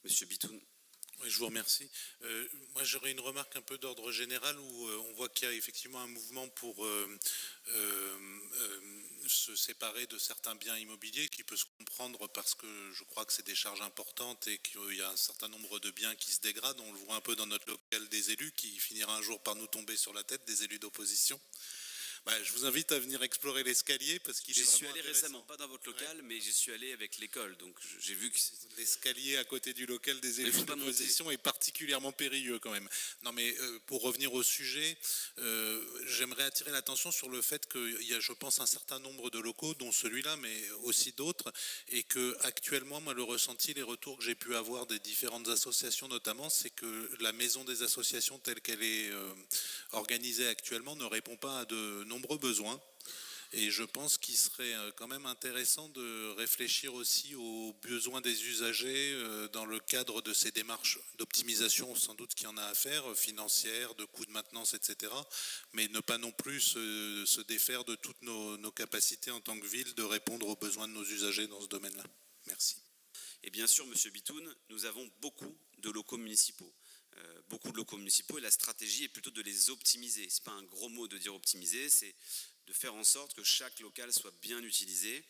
Monsieur Bitoun. Oui, je vous remercie. Moi, j'aurais une remarque un peu d'ordre général où on voit qu'il y a effectivement un mouvement pour se séparer de certains biens immobiliers qui peut se comprendre parce que je crois que c'est des charges importantes et qu'il y a un certain nombre de biens qui se dégradent. On le voit un peu dans notre local des élus qui finira un jour par nous tomber sur la tête, des élus d'opposition. Je vous invite à venir explorer l'escalier parce qu'il est J'y suis vraiment allé intéressant. récemment, pas dans votre local, Ouais. mais j'y suis allé avec l'école, donc j'ai vu que L'escalier à côté du local des élus d'opposition est particulièrement périlleux quand même. Non mais pour revenir au sujet, j'aimerais attirer l'attention sur le fait qu'il y a, je pense, un certain nombre de locaux, dont celui-là, mais aussi d'autres, et que actuellement, moi, le ressenti, les retours que j'ai pu avoir des différentes associations notamment, c'est que la maison des associations telle qu'elle est organisée actuellement ne répond pas à de nombreux besoins. Et je pense qu'il serait quand même intéressant de réfléchir aussi aux besoins des usagers dans le cadre de ces démarches d'optimisation, sans doute qu'il y en a à faire, financières, de coûts de maintenance, etc. Mais ne pas non plus se défaire de toutes nos capacités en tant que ville de répondre aux besoins de nos usagers dans ce domaine-là. Merci. Et bien sûr, Monsieur Bitoun, nous avons beaucoup de locaux municipaux. Beaucoup de locaux municipaux et la stratégie est plutôt de les optimiser. Ce n'est pas un gros mot de dire optimiser, c'est de faire en sorte que chaque local soit bien utilisé.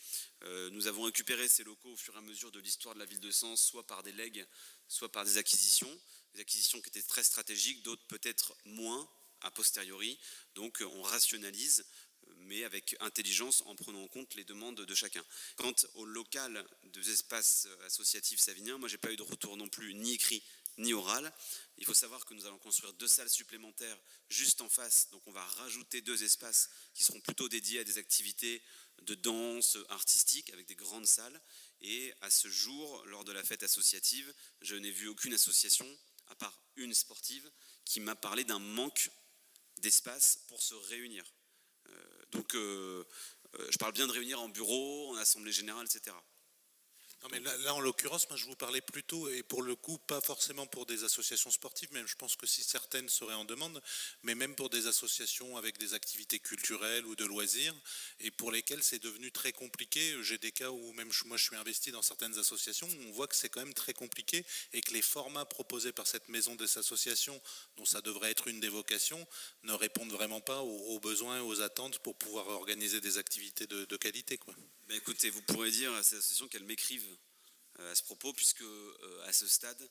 Nous avons récupéré ces locaux au fur et à mesure de l'histoire de la ville de Sens, soit par des legs, soit par des acquisitions qui étaient très stratégiques, d'autres peut-être moins a posteriori. Donc on rationalise, mais avec intelligence en prenant en compte les demandes de chacun. Quant au local des espaces associatifs saviniens, moi j'ai pas eu de retour non plus ni écrit ni oral. Il faut savoir que nous allons construire 2 salles supplémentaires juste en face, donc on va rajouter 2 espaces qui seront plutôt dédiés à des activités de danse artistique avec des grandes salles. Et à ce jour, lors de la fête associative, je n'ai vu aucune association, à part une sportive, qui m'a parlé d'un manque d'espace pour se réunir. Donc je parle bien de réunir en bureau, en assemblée générale, etc. Non mais là, en l'occurrence, moi je vous parlais plutôt, et pour le coup, pas forcément pour des associations sportives, même je pense que si certaines seraient en demande, mais même pour des associations avec des activités culturelles ou de loisirs, et pour lesquelles c'est devenu très compliqué. J'ai des cas où même moi je suis investi dans certaines associations, où on voit que c'est quand même très compliqué, et que les formats proposés par cette maison des associations, dont ça devrait être une des vocations, ne répondent vraiment pas aux besoins et aux attentes pour pouvoir organiser des activités de qualité, quoi. Ben écoutez, vous pourrez dire à ces associations qu'elles m'écrivent à ce propos, puisque à ce stade,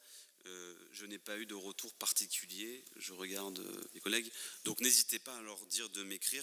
je n'ai pas eu de retour particulier. Je regarde mes collègues. Donc n'hésitez pas à leur dire de m'écrire.